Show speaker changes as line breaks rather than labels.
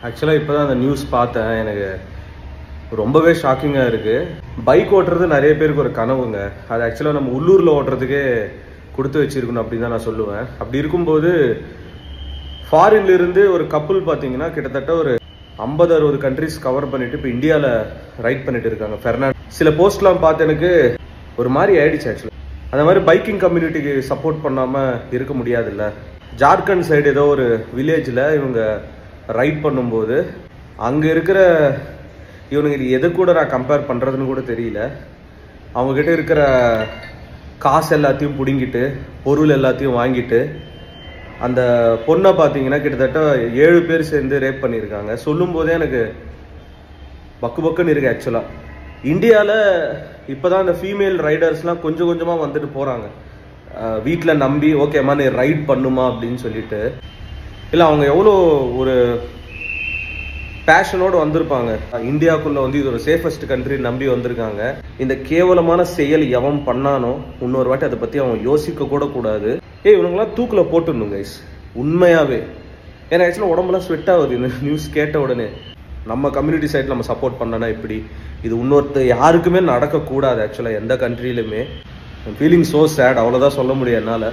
ஆக்சுவலாக இப்போ தான் அந்த நியூஸ் பார்த்தேன். எனக்கு ரொம்பவே ஷாக்கிங்காக இருக்குது. பைக் ஓட்டுறது நிறைய பேருக்கு ஒரு கனவுங்க. அது ஆக்சுவலாக நம்ம உள்ளூரில் ஓட்டுறதுக்கே கொடுத்து வச்சிருக்கணும் அப்படின்னு தான் நான் சொல்லுவேன். அப்படி இருக்கும்போது ஃபாரின்லேருந்து ஒரு கப்புள் பார்த்தீங்கன்னா கிட்டத்தட்ட ஒரு 50-60 கண்ட்ரிஸ் கவர் பண்ணிட்டு இப்போ இந்தியாவில் ரைட் பண்ணிட்டு இருக்காங்க. ஃபெர்னாண்டோ சில போஸ்ட்லாம் பார்த்து எனக்கு ஒரு மாதிரி ஆயிடுச்சு. ஆக்சுவலாக அந்த மாதிரி பைக்கிங் கம்யூனிட்டிக்கு சப்போர்ட் பண்ணாமல் இருக்க முடியாதுல்ல. ஜார்க்கண்ட் சைடு ஏதோ ஒரு வில்லேஜில் இவங்க ரைட் பண்ணும்போது அங்கே இருக்கிற இவனுக்கு எது கூட நான் கம்பேர் பண்ணுறதுன்னு கூட தெரியல. அவங்கக்கிட்ட இருக்கிற காசு எல்லாத்தையும் பிடுங்கிட்டு பொருள் எல்லாத்தையும் வாங்கிட்டு அந்த பொண்ணை பார்த்தீங்கன்னா கிட்டத்தட்ட 7 பேர் சேர்ந்து ரேப் பண்ணியிருக்காங்க. சொல்லும் போதே எனக்கு பக்குன்னு இருக்கு. ஆக்சுவலாக இந்தியாவில் இப்போ தான் இந்த ஃபீமேல் ரைடர்ஸ்லாம் கொஞ்சம் கொஞ்சமாக வந்துட்டு போகிறாங்க. வீட்டில் நம்பி ஓகேம்மா நீ ரைட் பண்ணுமா அப்படின்னு சொல்லிட்டு. இல்லை அவங்க எவ்வளோ ஒரு பேஷனோடு வந்திருப்பாங்க. இந்தியாவுக்குள்ளே வந்து இது ஒரு சேஃபஸ்ட் கண்ட்ரி நம்பி வந்திருக்காங்க. இந்த கேவலமான செயல் எவன் பண்ணானோ இன்னொரு வாட்டி அதை பற்றி அவன் யோசிக்க கூட கூடாது. இவனுங்களாம் தூக்கில் போட்டுடணும் கைஸ், உண்மையாகவே. ஏன்னா ஆக்சுவலாக உடம்புலாம் ஸ்வெட் ஆகுது இந்த நியூஸ் கேட்ட உடனே. நம்ம கம்யூனிட்டி சைடில் நம்ம சப்போர்ட் பண்ணனா இப்படி இது இன்னொருத்தர் யாருக்குமே நடக்கக்கூடாது. ஆக்சுவலாக எந்த கண்ட்ரியிலுமே. ஃபீலிங் ஸோ சேட், அவ்வளோதான் சொல்ல முடியும் என்னால்.